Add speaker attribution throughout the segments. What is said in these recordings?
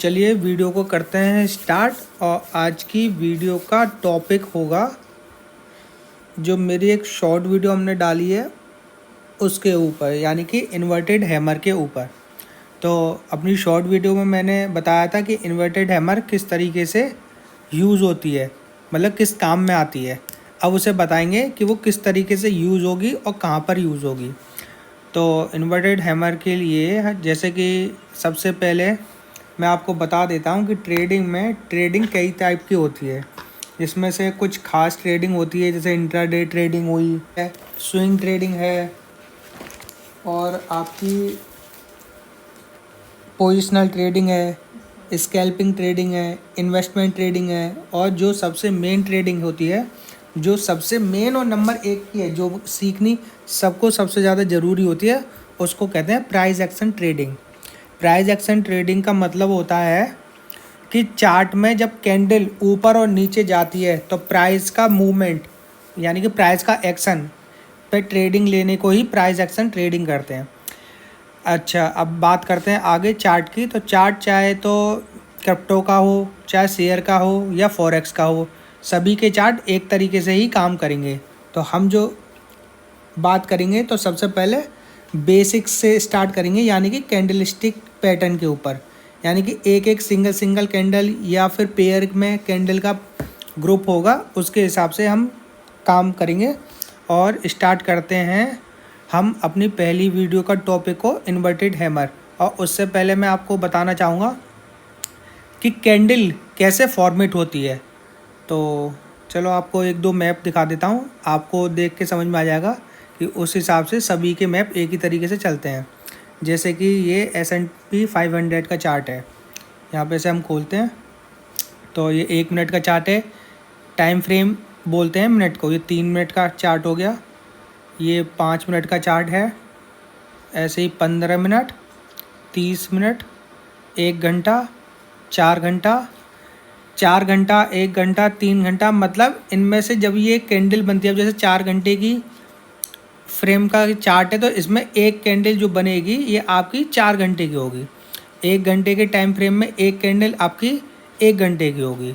Speaker 1: चलिए वीडियो को करते हैं स्टार्ट। और आज की वीडियो का टॉपिक होगा जो मेरी एक शॉर्ट वीडियो हमने डाली है उसके ऊपर, यानी कि इन्वर्टेड हैमर के ऊपर। तो अपनी शॉर्ट वीडियो में मैंने बताया था कि इन्वर्टेड हैमर किस तरीके से यूज़ होती है, मतलब किस काम में आती है। अब उसे बताएंगे कि वो किस तरीके से यूज़ होगी और कहाँ पर यूज़ होगी। तो इन्वर्टेड हैमर के लिए जैसे कि सबसे पहले मैं आपको बता देता हूँ कि ट्रेडिंग कई टाइप की होती है। जिसमें से कुछ खास ट्रेडिंग होती है, जैसे इंट्राडे ट्रेडिंग हुई है, स्विंग ट्रेडिंग है, और आपकी पोजिशनल ट्रेडिंग है, स्कैल्पिंग ट्रेडिंग है, इन्वेस्टमेंट ट्रेडिंग है, और जो सबसे मेन ट्रेडिंग होती है, जो सबसे मेन और नंबर एक की है, जो सीखनी सबको सबसे ज़्यादा ज़रूरी होती है, उसको कहते हैं price action trading. Price action trading का मतलब होता है कि चार्ट में जब कैंडल ऊपर और नीचे जाती है तो प्राइस का मूवमेंट, यानी कि प्राइस का एक्शन पे ट्रेडिंग लेने को ही प्राइस एक्शन ट्रेडिंग करते हैं। अच्छा, अब बात करते हैं आगे चार्ट की। तो चार्ट चाहे तो क्रिप्टो का हो, चाहे शेयर का हो, या फॉरेक्स का हो, सभी के चार्ट एक तरीके से ही काम करेंगे। तो हम जो बात करेंगे तो सबसे पहले बेसिक्स से स्टार्ट करेंगे, यानी कि कैंडलस्टिक पैटर्न के ऊपर, यानी कि एक एक सिंगल कैंडल या फिर पेयर में कैंडल का ग्रुप होगा, उसके हिसाब से हम काम करेंगे। और स्टार्ट करते हैं हम अपनी पहली वीडियो का टॉपिक को, इन्वर्टेड हैमर। और उससे पहले मैं आपको बताना चाहूँगा कि कैंडल कैसे फॉर्मेट होती है। तो चलो आपको एक दो मैप दिखा देता हूँ, आपको देख के समझ में आ जाएगा कि उस हिसाब से सभी के मैप एक ही तरीके से चलते हैं। जैसे कि ये S&P 500 का चार्ट है, यहाँ पे से हम खोलते हैं तो ये 1 मिनट का चार्ट है। टाइम फ्रेम बोलते हैं मिनट को, ये 3 मिनट का चार्ट हो गया। ये 5 मिनट का चार्ट है, ऐसे ही 15 मिनट, 30 मिनट, 1 घंटा, 4 घंटा, 4 घंटा, 1 घंटा, 3 घंटा। मतलब इनमें से जब ये कैंडल बनती है, जैसे 4 घंटे की फ्रेम का चार्ट है, तो इसमें एक कैंडल जो बनेगी ये आपकी 4 घंटे की होगी। 1 घंटे के टाइम फ्रेम में एक कैंडल आपकी 1 घंटे की होगी।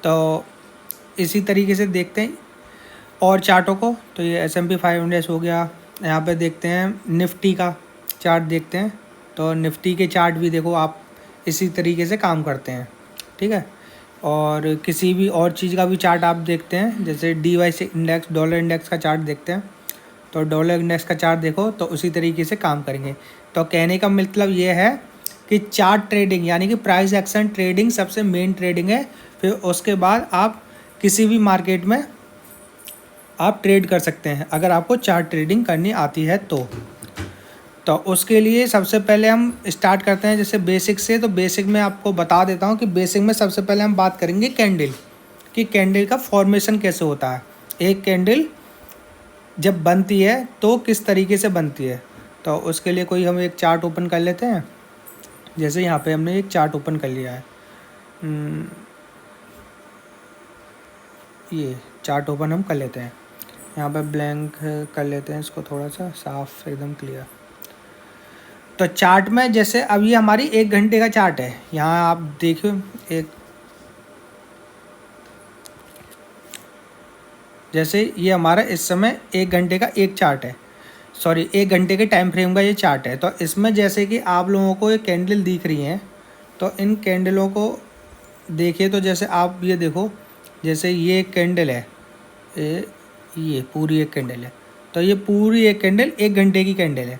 Speaker 1: तो इसी तरीके से देखते हैं और चार्टों को। तो ये S&P 500 हो गया। यहाँ पे देखते हैं निफ्टी का चार्ट देखते हैं, तो निफ्टी के चार्ट भी देखो आप इसी तरीके से काम करते हैं, ठीक है। और किसी भी और चीज़ का भी चार्ट आप देखते हैं, जैसे DY इंडेक्स, डॉलर इंडेक्स का चार्ट देखते हैं, तो डॉलर इंडेक्स का चार्ट देखो तो उसी तरीके से काम करेंगे। तो कहने का मतलब ये है कि चार्ट ट्रेडिंग, यानी कि प्राइस एक्शन ट्रेडिंग सबसे मेन ट्रेडिंग है। फिर उसके बाद आप किसी भी मार्केट में आप ट्रेड कर सकते हैं, अगर आपको चार्ट ट्रेडिंग करनी आती है तो उसके लिए सबसे पहले हम स्टार्ट करते हैं जैसे बेसिक से। तो बेसिक में आपको बता देता हूँ कि बेसिक में सबसे पहले हम बात करेंगे कैंडल कि कैंडल का फॉर्मेशन कैसे होता है। एक कैंडल जब बनती है तो किस तरीके से बनती है, तो उसके लिए कोई हम एक चार्ट ओपन कर लेते हैं। जैसे यहाँ पे हमने एक चार्ट ओपन कर लिया है, ये चार्ट ओपन हम कर लेते हैं। यहाँ पे ब्लैंक कर लेते हैं इसको, थोड़ा सा साफ एकदम क्लियर। तो चार्ट में जैसे अब ये हमारी 1 घंटे का चार्ट है, यहाँ आप देखिए एक, जैसे ये हमारा इस समय 1 घंटे का एक चार्ट है, सॉरी 1 घंटे के टाइम फ्रेम का ये चार्ट है। तो इसमें जैसे कि आप लोगों को ये कैंडल दिख रही हैं, तो इन कैंडलों को देखिए। तो जैसे आप ये देखो, जैसे ये एक कैंडल है, ये पूरी एक कैंडल है, तो ये पूरी एक कैंडल 1 घंटे की कैंडल है।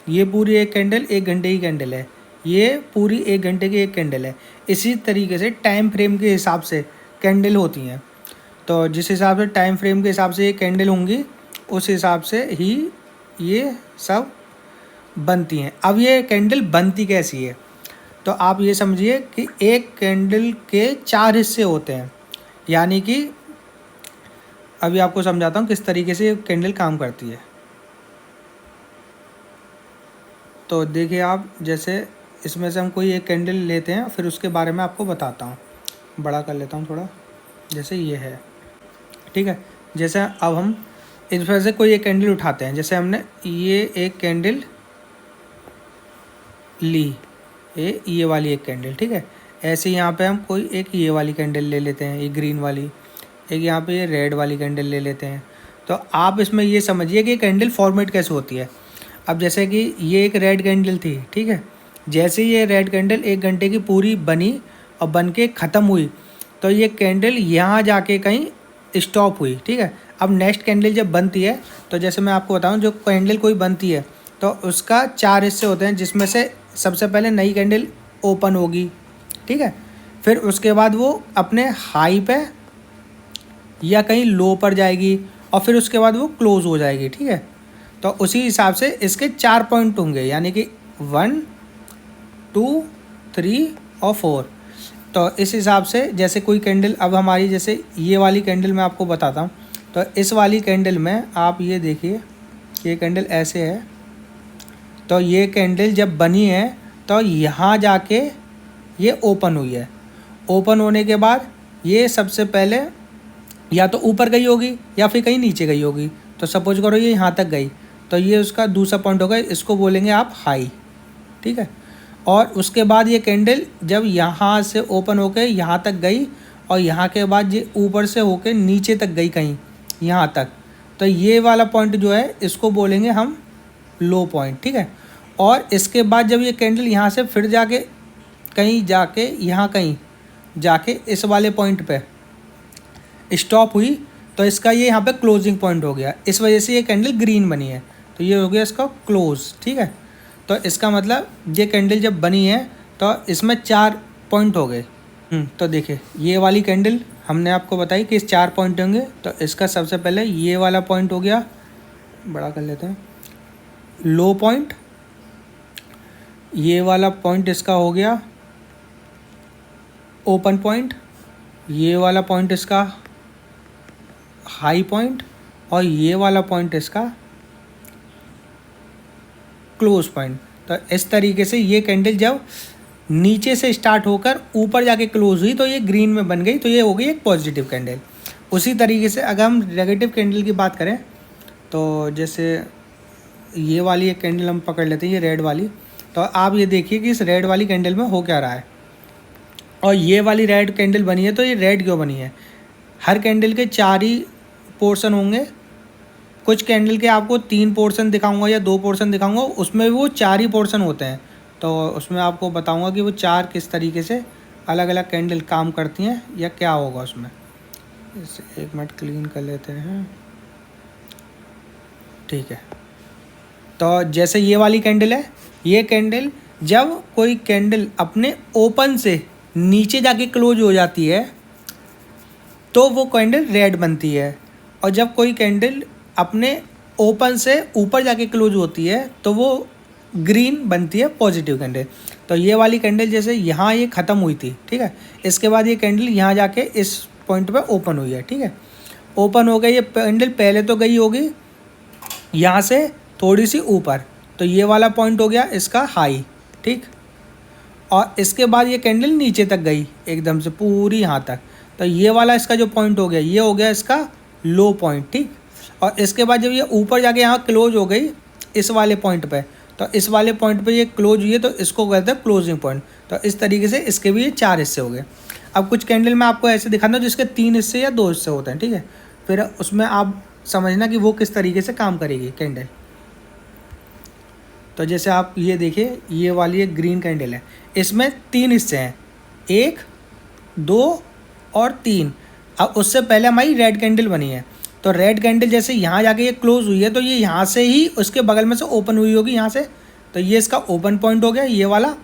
Speaker 1: ये पूरी एक कैंडल 1 घंटे की कैंडल है, ये पूरी 1 घंटे की एक कैंडल है। इसी तरीके से टाइम फ्रेम के हिसाब से कैंडल होती हैं। तो जिस हिसाब से टाइम फ्रेम के हिसाब से ये कैंडल होंगी, उस हिसाब से ही ये सब बनती हैं। अब ये कैंडल बनती कैसी है, तो आप ये समझिए कि एक कैंडल के 4 हिस्से होते हैं, यानी कि अभी आपको समझाता हूँ किस तरीके से कैंडल काम करती है। तो देखिए आप, जैसे इसमें से हम कोई एक कैंडल लेते हैं, फिर उसके बारे में आपको बताता हूँ। बड़ा कर लेता हूँ थोड़ा, जैसे ये है, ठीक है। जैसे अब हम इसमें से कोई एक कैंडल उठाते हैं, जैसे हमने ये एक कैंडल ली, ये वाली एक कैंडल, ठीक है। ऐसे यहाँ पे हम कोई एक ये वाली कैंडल ले लेते हैं, ये ग्रीन वाली, एक यहाँ पे ये रेड वाली कैंडल ले लेते हैं। तो आप इसमें ये समझिए कि कैंडल फॉर्मेट कैसे होती है। अब जैसे कि ये एक रेड कैंडल थी, ठीक है, जैसे ये रेड कैंडल 1 घंटे की पूरी बनी और बन के ख़त्म हुई, तो ये कैंडल यहाँ जाके कहीं स्टॉप हुई, ठीक है। अब नेक्स्ट कैंडल जब बनती है, तो जैसे मैं आपको बताऊँ, जो कैंडल कोई बनती है तो उसका 4 हिस्से होते हैं, जिसमें से सबसे पहले नई कैंडल ओपन होगी, ठीक है, फिर उसके बाद वो अपने हाई पे या कहीं लो पर जाएगी और फिर उसके बाद वो क्लोज़ हो जाएगी, ठीक है। तो उसी हिसाब से इसके 4 पॉइंट होंगे, यानी कि 1, 2, 3 और 4। तो इस हिसाब से जैसे कोई कैंडल, अब हमारी जैसे ये वाली कैंडल मैं आपको बताता हूँ। तो इस वाली कैंडल में आप ये देखिए, ये कैंडल ऐसे है। तो ये कैंडल जब बनी है तो यहाँ जाके ये ओपन हुई है। ओपन होने के बाद ये सबसे पहले या तो ऊपर गई होगी या फिर कहीं नीचे गई होगी। तो सपोज करो ये यहाँ तक गई, तो ये उसका दूसरा पॉइंट होगा, इसको बोलेंगे आप हाई, ठीक है। और उसके बाद ये कैंडल जब यहाँ से ओपन होके यहाँ तक गई और यहाँ के बाद ये ऊपर से होके नीचे तक गई कहीं यहाँ तक, तो ये वाला पॉइंट जो है इसको बोलेंगे हम लो पॉइंट, ठीक है। और इसके बाद जब ये कैंडल यहाँ से फिर जाके कहीं जाके यहाँ कहीं जाके इस वाले पॉइंट पे स्टॉप हुई, तो इसका ये यहाँ पे क्लोजिंग पॉइंट हो गया। इस वजह से ये कैंडल ग्रीन बनी है, तो ये हो गया इसका क्लोज, ठीक है। तो इसका मतलब ये कैंडल जब बनी है तो इसमें 4 पॉइंट हो गए। तो देखिए ये वाली कैंडल हमने आपको बताई कि इस 4 पॉइंट होंगे। तो इसका सबसे पहले ये वाला पॉइंट हो गया, बड़ा कर लेते हैं, लो पॉइंट। ये वाला पॉइंट इसका हो गया ओपन पॉइंट। ये वाला पॉइंट इसका हाई पॉइंट और ये वाला पॉइंट इसका क्लोज पॉइंट। तो इस तरीके से ये कैंडल जब नीचे से स्टार्ट होकर ऊपर जाके क्लोज हुई तो ये ग्रीन में बन गई, तो ये हो गई एक पॉजिटिव कैंडल। उसी तरीके से अगर हम नेगेटिव कैंडल की बात करें, तो जैसे ये वाली एक कैंडल हम पकड़ लेते हैं, ये रेड वाली। तो आप ये देखिए कि इस रेड वाली कैंडल में हो क्या रहा है। और ये वाली रेड कैंडल बनी है, तो ये रेड क्यों बनी है? हर कैंडल के 4 ही पोर्शन होंगे। कुछ कैंडल के आपको 3 पोर्शन दिखाऊंगा या 2 पोर्शन दिखाऊंगा, उसमें वो 4 ही पोर्शन होते हैं। तो उसमें आपको बताऊंगा कि वो 4 किस तरीके से अलग अलग कैंडल काम करती हैं या क्या होगा उसमें। इसे 1 मिनट क्लीन कर लेते हैं, ठीक है। तो जैसे ये वाली कैंडल है, ये कैंडल जब कोई कैंडल अपने ओपन से नीचे जाके क्लोज हो जाती है तो वो कैंडल रेड बनती है, और जब कोई कैंडल अपने ओपन से ऊपर जाके क्लोज होती है तो वो ग्रीन बनती है, पॉजिटिव कैंडल। तो ये वाली कैंडल जैसे यहाँ ये ख़त्म हुई थी, ठीक है, इसके बाद ये कैंडल यहाँ जाके इस पॉइंट पे ओपन हुई है, ठीक है। ओपन हो गई ये कैंडल, पहले तो गई होगी यहाँ से थोड़ी सी ऊपर, तो ये वाला पॉइंट हो गया इसका हाई, ठीक। और इसके बाद ये कैंडल नीचे तक गई एकदम से पूरी यहाँ तक, तो ये वाला इसका जो पॉइंट हो गया ये हो गया इसका लो पॉइंट, ठीक। और इसके बाद जब ये ऊपर जाके यहाँ क्लोज हो गई इस वाले पॉइंट पे, तो इस वाले पॉइंट पे ये क्लोज हुई है, तो इसको कहते हैं क्लोजिंग पॉइंट। तो इस तरीके से इसके भी ये 4 हिस्से हो गए। अब कुछ कैंडल मैं आपको ऐसे दिखाता हूँ जिसके 3 हिस्से या 2 हिस्से होते हैं, ठीक है। फिर उसमें आप समझना कि वो किस तरीके से काम करेगी कैंडल। तो जैसे आप ये देखिए, ये वाली एक ग्रीन कैंडल है, इसमें 3 हिस्से हैं, 1, 2 और 3। अब उससे पहले हमारी रेड कैंडल बनी है, तो रेड कैंडल जैसे यहाँ जाके ये क्लोज हुई है, तो ये यहाँ से ही उसके बगल में से ओपन हुई होगी यहाँ से, तो ये इसका ओपन पॉइंट हो गया ये वाला।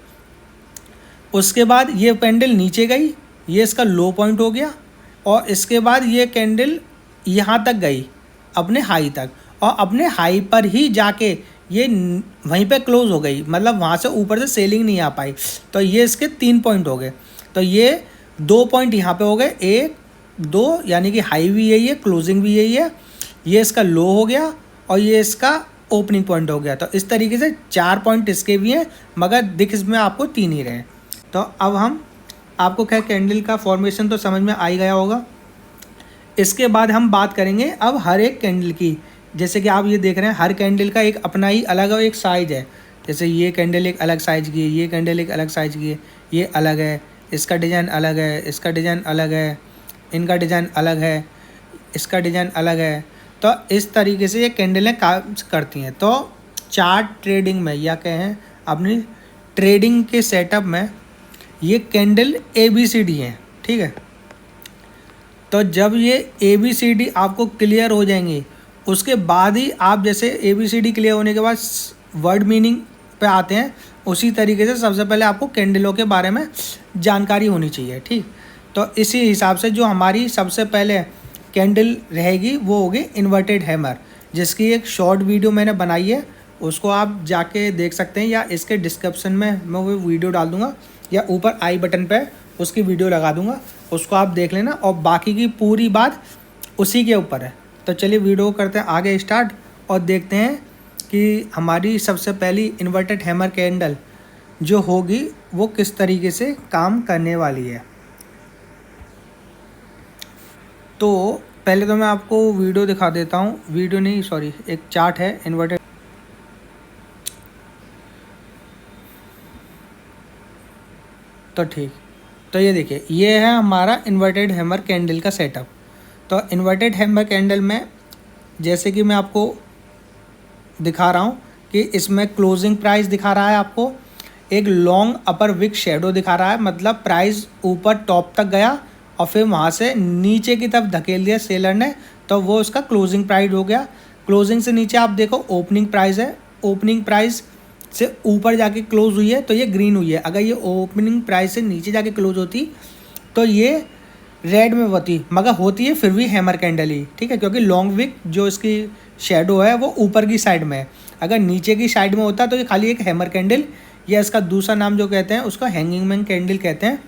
Speaker 1: उसके बाद ये कैंडल नीचे गई, ये इसका लो पॉइंट हो गया। और इसके बाद ये कैंडल यहाँ तक गई अपने हाई तक, और अपने हाई पर ही जाके ये वहीं पे क्लोज हो गई, मतलब वहाँ से ऊपर से सेलिंग नहीं आ पाई। तो ये इसके 3 पॉइंट हो गए। तो ये 2 पॉइंट यहाँ पे हो गए, 1, 2, यानी कि हाई भी यही है, क्लोजिंग भी यही है। ये इसका लो हो गया और ये इसका ओपनिंग पॉइंट हो गया। तो इस तरीके से 4 पॉइंट इसके भी हैं, मगर दिख इसमें आपको 3 ही रहे। तो अब हम आपको खैर कैंडल का फॉर्मेशन तो समझ में आ ही गया होगा। इसके बाद हम बात करेंगे अब हर एक कैंडल की। जैसे कि आप ये देख रहे हैं, हर कैंडल का एक अपना ही अलग एक साइज है। जैसे ये कैंडल एक अलग साइज की है, ये कैंडल एक अलग साइज की है, ये अलग है, इसका डिज़ाइन अलग है, इसका डिज़ाइन अलग है, इनका डिज़ाइन अलग है, इसका डिज़ाइन अलग है। तो इस तरीके से ये कैंडलें काम करती हैं। तो चार्ट ट्रेडिंग में या कहें अपनी ट्रेडिंग के सेटअप में ये कैंडल ABCD हैं, ठीक है। तो जब ये ABCD आपको क्लियर हो जाएंगी, उसके बाद ही आप जैसे ABCD क्लियर होने के बाद वर्ड मीनिंग पे आते हैं, उसी तरीके से सबसे पहले आपको कैंडलों के बारे में जानकारी होनी चाहिए, ठीक। तो इसी हिसाब से जो हमारी सबसे पहले कैंडल रहेगी वो होगी इन्वर्टेड हैमर, जिसकी एक शॉर्ट वीडियो मैंने बनाई है, उसको आप जाके देख सकते हैं, या इसके डिस्क्रिप्शन में मैं वो वीडियो डाल दूँगा, या ऊपर आई बटन पे उसकी वीडियो लगा दूँगा, उसको आप देख लेना। और बाकी की पूरी बात उसी के ऊपर है। तो चलिए वीडियो करते हैं आगे स्टार्ट, और देखते हैं कि हमारी सबसे पहली इन्वर्टेड हैमर कैंडल जो होगी वो किस तरीके से काम करने वाली है। तो पहले तो मैं आपको वीडियो दिखा देता हूँ, वीडियो नहीं सॉरी, एक चार्ट है इन्वर्टेड। तो ठीक, तो ये देखिए, ये है हमारा इन्वर्टेड हैमर कैंडल का सेटअप। तो इन्वर्टेड हैमर कैंडल में जैसे कि मैं आपको दिखा रहा हूँ कि इसमें क्लोजिंग प्राइस दिखा रहा है आपको, एक लॉन्ग अपर विक शेडो दिखा रहा है, मतलब प्राइस ऊपर टॉप तक गया और फिर वहाँ से नीचे की तरफ धकेल दिया सेलर ने, तो वो उसका क्लोजिंग प्राइस हो गया। क्लोजिंग से नीचे आप देखो ओपनिंग प्राइस है, ओपनिंग प्राइस से ऊपर जाके क्लोज हुई है तो ये ग्रीन हुई है। अगर ये ओपनिंग प्राइस से नीचे जाके क्लोज होती तो ये रेड में होती, मगर होती है फिर भी हैमर कैंडल ही, ठीक है, क्योंकि लॉन्ग विक जो इसकी शेडो है वो ऊपर की साइड में है। अगर नीचे की साइड में होता तो ये खाली एक हैमर कैंडल, या इसका दूसरा नाम जो कहते हैं उसको हैंगिंग मैन कैंडल कहते हैं,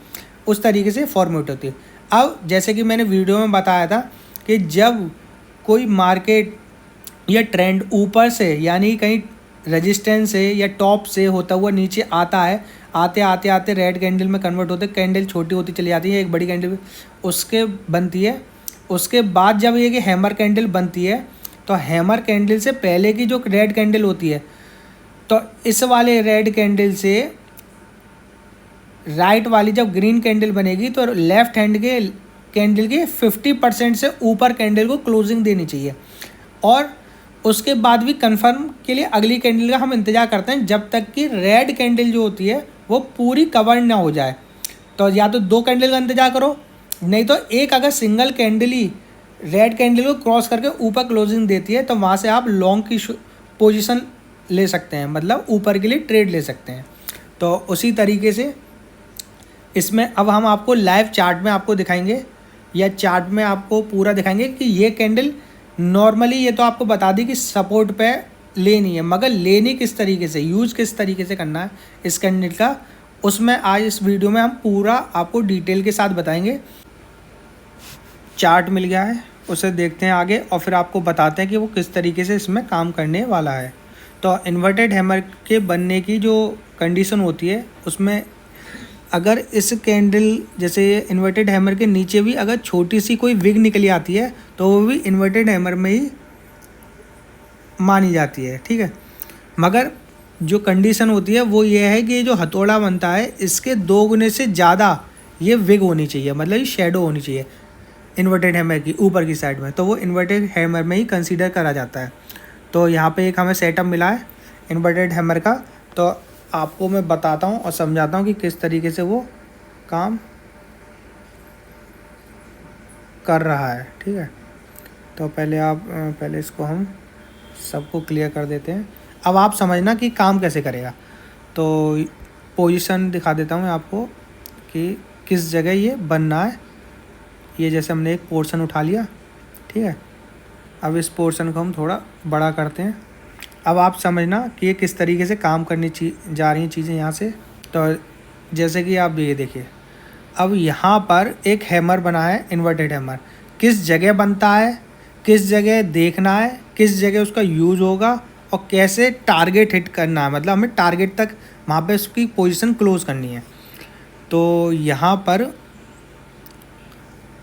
Speaker 1: उस तरीके से फॉर्मेट होती है। अब जैसे कि मैंने वीडियो में बताया था कि जब कोई मार्केट या ट्रेंड ऊपर से यानी कहीं रेजिस्टेंस से या टॉप से होता हुआ नीचे आता है, आते आते आते रेड कैंडल में कन्वर्ट होते, कैंडल छोटी होती चली जाती है, एक बड़ी कैंडल उसके बनती है। उसके बाद जब ये कि हैमर कैंडल बनती है, तो हैमर कैंडल से पहले की जो रेड कैंडल होती है, तो इस वाले रेड कैंडल से राइट वाली जब ग्रीन कैंडल बनेगी तो लेफ्ट हैंड के कैंडल के 50% से ऊपर कैंडल को क्लोजिंग देनी चाहिए। और उसके बाद भी कंफर्म के लिए अगली कैंडल का हम इंतज़ार करते हैं जब तक कि रेड कैंडल जो होती है वो पूरी कवर ना हो जाए। तो या तो 2 कैंडल का इंतज़ार करो, नहीं तो एक अगर सिंगल कैंडल ही रेड कैंडल को क्रॉस करके ऊपर क्लोजिंग देती है तो वहाँ से आप लॉन्ग की पोजीशन ले सकते हैं, मतलब ऊपर के लिए ट्रेड ले सकते हैं। तो उसी तरीके से इसमें अब हम आपको लाइव चार्ट में आपको दिखाएंगे, या चार्ट में आपको पूरा दिखाएंगे कि ये कैंडल नॉर्मली, ये तो आपको बता दी कि सपोर्ट पे लेनी है, मगर लेनी किस तरीके से, यूज़ किस तरीके से करना है इस कैंडल का, उसमें आज इस वीडियो में हम पूरा आपको डिटेल के साथ बताएंगे। चार्ट मिल गया है, उसे देखते हैं आगे और फिर आपको बताते हैं कि वो किस तरीके से इसमें काम करने वाला है। तो इन्वर्टेड हैमर के बनने की जो कंडीशन होती है उसमें अगर इस कैंडल जैसे इन्वर्टेड हैमर के नीचे भी अगर छोटी सी कोई विग निकली आती है तो वो भी इन्वर्टेड हैमर में ही मानी जाती है, ठीक है। मगर जो कंडीशन होती है वो ये है कि ये जो हथौड़ा बनता है इसके 2 गुने से ज़्यादा ये विग होनी चाहिए, मतलब ये शेडो होनी चाहिए इन्वर्टेड हैमर की ऊपर की साइड में, तो वो इन्वर्टेड हैमर में ही कंसीडर करा जाता है। तो यहाँ पे एक हमें सेटअप मिला है इन्वर्टेड हैमर का, तो आपको मैं बताता हूँ और समझाता हूँ कि किस तरीके से वो काम कर रहा है, ठीक है। तो पहले इसको हम सबको क्लियर कर देते हैं। अब आप समझना कि काम कैसे करेगा। तो पोजीशन दिखा देता हूँ मैं आपको कि किस जगह ये बनना है। ये जैसे हमने एक पोर्शन उठा लिया, ठीक है। अब इस पोर्शन को हम थोड़ा बड़ा करते हैं। अब आप समझना कि ये किस तरीके से काम करनी जा रही हैं चीज़ें यहाँ से। तो जैसे कि आप ये देखिए, अब यहाँ पर एक हैमर बना है इन्वर्टेड हैमर, किस जगह बनता है, किस जगह देखना है, किस जगह उसका यूज़ होगा और कैसे टारगेट हिट करना है, मतलब हमें टारगेट तक वहाँ पे उसकी पोजीशन क्लोज करनी है। तो यहाँ पर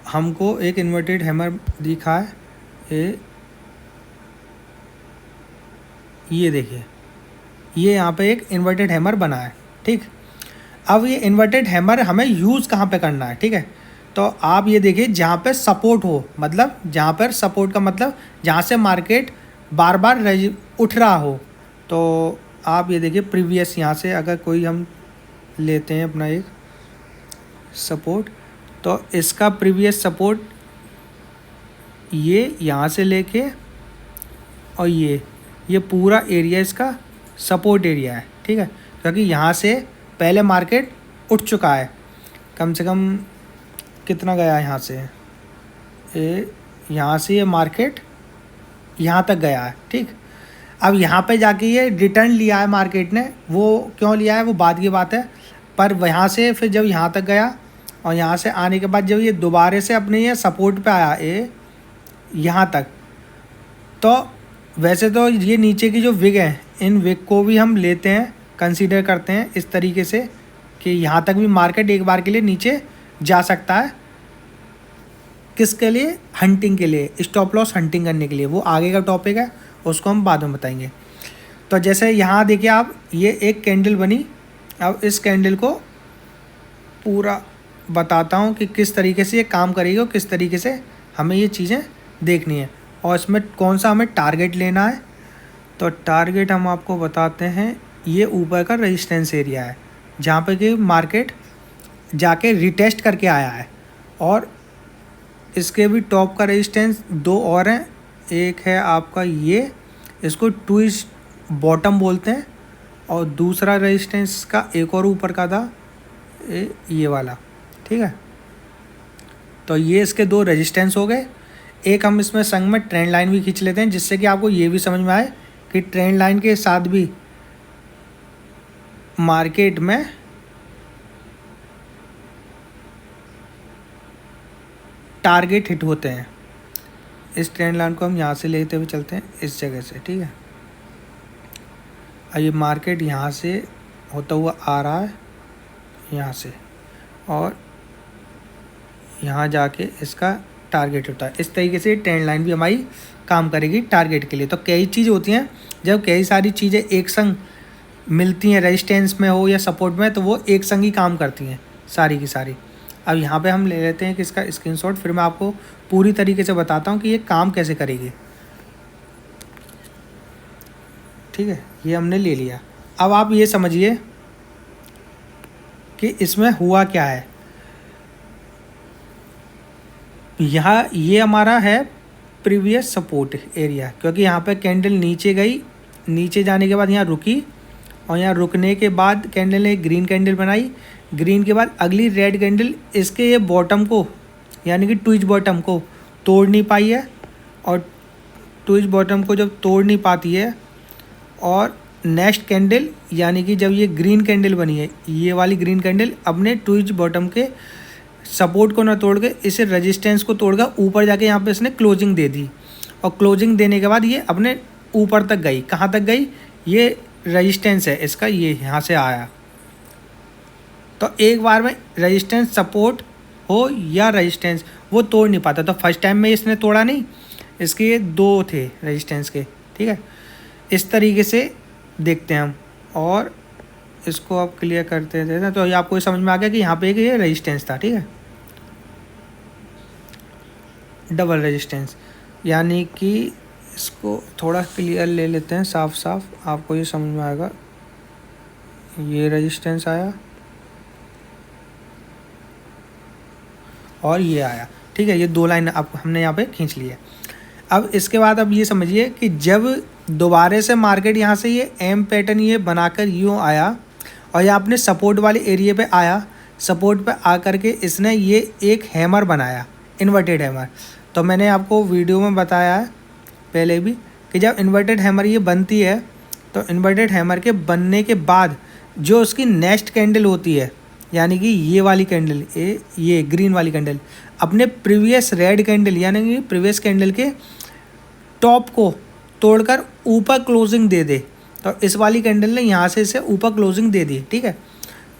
Speaker 1: हमको एक इन्वर्टेड हैमर दिखा है, ये देखिए, ये यहाँ पे एक इन्वर्टेड हैमर बना है, ठीक। अब ये इन्वर्टेड हैमर हमें यूज़ कहाँ पे करना है, ठीक है। तो आप ये देखिए जहाँ पे सपोर्ट हो, मतलब जहाँ पर सपोर्ट का मतलब जहाँ से मार्केट बार बार उठ रहा हो। तो आप ये देखिए प्रीवियस यहाँ से अगर कोई हम लेते हैं अपना एक सपोर्ट, तो इसका प्रीवियस सपोर्ट ये यहाँ से लेके और ये पूरा एरिया इसका सपोर्ट एरिया है, ठीक है। क्योंकि यहाँ से पहले मार्केट उठ चुका है, कम से कम कितना गया है यहाँ से, यहाँ से ये मार्केट यहाँ तक गया है, ठीक। अब यहाँ पे जाके ये रिटर्न लिया है मार्केट ने, वो क्यों लिया है वो बाद की बात है। पर वहाँ से फिर जब यहाँ तक गया और यहाँ से आने के बाद जब ये दोबारा से अपने ये सपोर्ट पे आया यहाँ तक, तो वैसे तो ये नीचे की जो विग है, इन विग को भी हम लेते हैं, कंसीडर करते हैं इस तरीके से कि यहाँ तक भी मार्केट एक बार के लिए नीचे जा सकता है। किसके लिए? हंटिंग के लिए, स्टॉप लॉस हंटिंग करने के लिए। वो आगे का टॉपिक है, उसको हम बाद में बताएंगे। तो जैसे यहाँ देखिए आप, ये एक कैंडल बनी। अब इस कैंडल को पूरा बताता हूँ कि किस तरीके से ये काम करेगी और किस तरीके से हमें ये चीज़ें देखनी है और इसमें कौन सा हमें टारगेट लेना है। तो टारगेट हम आपको बताते हैं, ये ऊपर का रेजिस्टेंस एरिया है जहाँ पे कि मार्केट जाके रिटेस्ट करके आया है, और इसके भी टॉप का रेजिस्टेंस दो और हैं। एक है आपका ये, इसको ट्विस्ट बॉटम बोलते हैं, और दूसरा रेजिस्टेंस का एक और ऊपर का था ये वाला, ठीक है। तो ये इसके दो रेजिस्टेंस हो गए। एक हम इसमें संग में ट्रेंड लाइन भी खींच लेते हैं, जिससे कि आपको ये भी समझ में आए कि ट्रेंड लाइन के साथ भी मार्केट में टारगेट हिट होते हैं। इस ट्रेंड लाइन को हम यहाँ से लेते हुए चलते हैं इस जगह से, ठीक है। अब ये मार्केट यहाँ से होता हुआ आ रहा है यहाँ से, और यहाँ जाके इसका टारगेट होता है। इस तरीके से ट्रेंड लाइन भी हमारी काम करेगी टारगेट के लिए। तो कई चीज़ होती हैं, जब कई सारी चीज़ें एक संग मिलती हैं, रेजिस्टेंस में हो या सपोर्ट में, तो वो एक संग ही काम करती हैं सारी की सारी। अब यहाँ पे हम ले लेते हैं कि इसका स्क्रीनशॉट, फिर मैं आपको पूरी तरीके से बताता हूँ कि ये काम कैसे करेगी, ठीक है। ये हमने ले लिया। अब आप ये समझिए कि इसमें हुआ क्या है। यहाँ ये हमारा है प्रीवियस सपोर्ट एरिया, क्योंकि यहाँ पे कैंडल नीचे गई, नीचे जाने के बाद यहाँ रुकी, और यहाँ रुकने के बाद कैंडल ने एक ग्रीन कैंडल बनाई। ग्रीन के बाद अगली रेड कैंडल इसके ये बॉटम को, यानी कि ट्विच बॉटम को तोड़ नहीं पाई है, और ट्विच बॉटम को जब तोड़ नहीं पाती है, और नेक्स्ट कैंडल यानी कि जब ये ग्रीन कैंडल बनी है, ये वाली ग्रीन कैंडल अपने ट्विच बॉटम के सपोर्ट को ना तोड़ के इसे रेजिस्टेंस को तोड़कर ऊपर जाके यहाँ पे इसने क्लोजिंग दे दी, और क्लोजिंग देने के बाद ये अपने ऊपर तक गई। कहाँ तक गई? ये रेजिस्टेंस है इसका, ये यहाँ से आया। तो एक बार में रेजिस्टेंस सपोर्ट हो या रेजिस्टेंस, वो तोड़ नहीं पाता। तो फर्स्ट टाइम में इसने तोड़ा नहीं, इसके ये दो थे रेजिस्टेंस के, ठीक है। इस तरीके से देखते हैं हम, और इसको आप क्लियर करते थे तो ये आपको समझ में आ गया कि यहाँ पे एक ये रेजिस्टेंस था, ठीक है, डबल रेजिस्टेंस। यानी कि इसको थोड़ा क्लियर ले लेते हैं, साफ साफ आपको ये समझ में आएगा। ये रेजिस्टेंस आया और ये आया, ठीक है। ये दो लाइन अब हमने यहाँ पे खींच ली है। अब इसके बाद अब ये समझिए कि जब दोबारा से मार्केट यहाँ से ये एम पैटर्न ये बनाकर यूँ आया, और ये अपने सपोर्ट वाले एरिया पे आया, सपोर्ट पे आकर के इसने ये एक हैमर बनाया, इन्वर्टेड हैमर। तो मैंने आपको वीडियो में बताया है पहले भी कि जब इन्वर्टेड हैमर ये बनती है, तो इन्वर्टेड हैमर के बनने के बाद जो उसकी नेक्स्ट कैंडल होती है, यानी कि ये वाली कैंडल, ये ग्रीन वाली कैंडल अपने प्रीवियस रेड कैंडल यानी कि प्रीवियस कैंडल के टॉप को तोड़कर ऊपर क्लोजिंग दे दे। तो इस वाली कैंडल ने यहाँ से इसे ऊपर क्लोजिंग दे दी, ठीक है।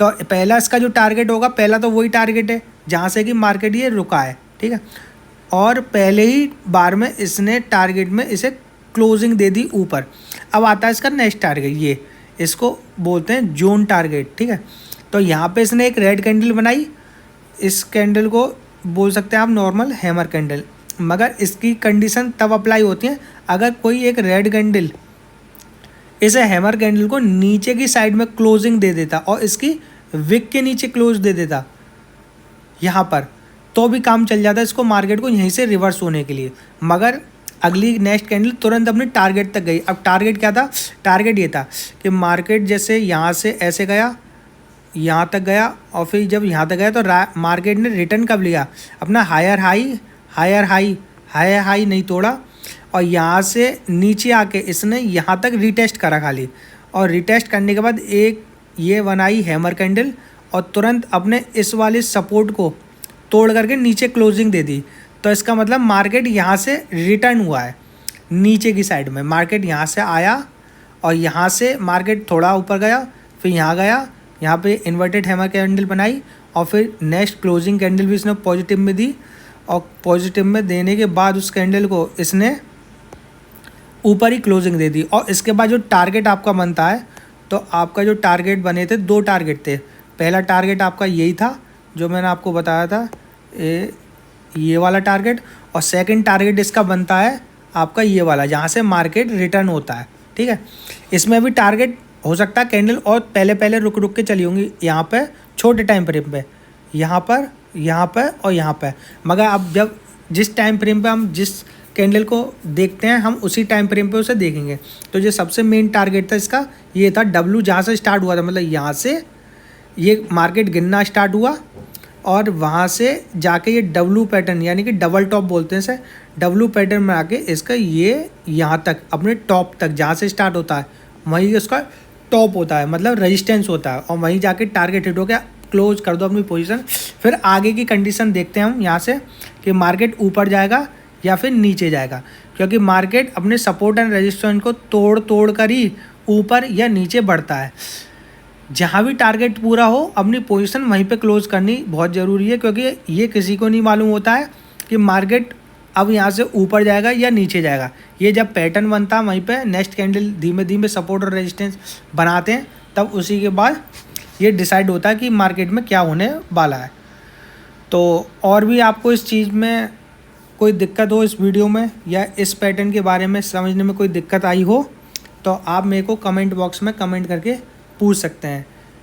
Speaker 1: तो पहला इसका जो टारगेट होगा, पहला तो वही टारगेट है जहाँ से कि मार्केट ये रुका है, ठीक है। और पहले ही बार में इसने टारगेट में इसे क्लोजिंग दे दी ऊपर। अब आता है इसका नेक्स्ट टारगेट, ये इसको बोलते हैं जोन टारगेट, ठीक है। तो यहाँ पे इसने एक रेड कैंडल बनाई, इस कैंडल को बोल सकते हैं आप नॉर्मल हैमर कैंडल, मगर इसकी कंडीशन तब अप्लाई होती है अगर कोई एक रेड कैंडल इस हैमर कैंडल को नीचे की साइड में क्लोजिंग दे देता और इसकी विक के नीचे क्लोज दे देता यहाँ पर, तो भी काम चल जाता है इसको मार्केट को यहीं से रिवर्स होने के लिए। मगर अगली नेक्स्ट कैंडल तुरंत अपने टारगेट तक गई। अब टारगेट क्या था, टारगेट ये था कि मार्केट जैसे यहाँ से ऐसे गया, यहाँ तक गया और फिर जब यहाँ तक गया तो मार्केट ने रिटर्न कब लिया, अपना हायर हाई नहीं तोड़ा और यहाँ से नीचे आके इसने यहाँ तक रीटेस्ट करा खाली, और रीटेस्ट करने के बाद एक ये बनाई हैमर कैंडल और तुरंत अपने इस वाले सपोर्ट को तोड़ करके नीचे क्लोजिंग दे दी। तो इसका मतलब मार्केट यहाँ से रिटर्न हुआ है नीचे की साइड में। मार्केट यहाँ से आया और यहाँ से मार्केट थोड़ा ऊपर गया, फिर यहाँ गया, यहाँ पे इन्वर्टेड हैमर कैंडल बनाई और फिर नेक्स्ट क्लोजिंग कैंडल भी इसने पॉजिटिव में दी, और पॉजिटिव में देने के बाद उस कैंडल को इसने ऊपर ही क्लोजिंग दे दी। और इसके बाद जो टारगेट आपका बनता है, तो आपका जो टारगेट बने थे, 2 टारगेट थे। पहला टारगेट आपका यही था जो मैंने आपको बताया था, ये वाला टारगेट, और सेकंड टारगेट इसका बनता है आपका ये वाला जहाँ से मार्केट रिटर्न होता है। ठीक है, इसमें भी टारगेट हो सकता है कैंडल और पहले रुक के चली होंगी यहाँ पे छोटे टाइम फ्रेम पे, यहाँ पर और यहाँ पर। मगर अब जब जिस टाइम फ्रेम पे हम जिस कैंडल को देखते हैं हम उसी टाइम फ्रेम पे उसे देखेंगे। तो जो सबसे मेन टारगेट था इसका ये था, डब्ल्यू जहाँ से स्टार्ट हुआ था, मतलब यहाँ से ये मार्केट गिरना स्टार्ट हुआ और वहाँ से जाके ये डब्ल्यू पैटर्न यानी कि डबल टॉप बोलते हैं इसे, डब्ल्यू पैटर्न में आके इसका ये यहाँ तक अपने टॉप तक जहाँ से स्टार्ट होता है वहीं उसका टॉप होता है, मतलब रेजिस्टेंस होता है, और वहीं जाके टारगेट हिट हो गया, क्लोज कर दो अपनी पोजीशन। फिर आगे की कंडीशन देखते हैं हम यहाँ से कि मार्केट ऊपर जाएगा या फिर नीचे जाएगा, क्योंकि मार्केट अपने सपोर्ट एंड रेजिस्टेंस को तोड़ कर ही ऊपर या नीचे बढ़ता है। जहाँ भी टारगेट पूरा हो अपनी पोजीशन वहीं पे क्लोज करनी बहुत ज़रूरी है, क्योंकि ये किसी को नहीं मालूम होता है कि मार्केट अब यहाँ से ऊपर जाएगा या नीचे जाएगा। ये जब पैटर्न बनता है वहीं पे नेक्स्ट कैंडल धीमे धीमे सपोर्ट और रेजिस्टेंस बनाते हैं, तब उसी के बाद ये डिसाइड होता है कि मार्केट में क्या होने वाला है। तो और भी आपको इस चीज़ में कोई दिक्कत हो इस वीडियो में या इस पैटर्न के बारे में समझने में कोई दिक्कत आई हो, तो आप मेरे को कमेंट बॉक्स में कमेंट करके पूछ सकते हैं।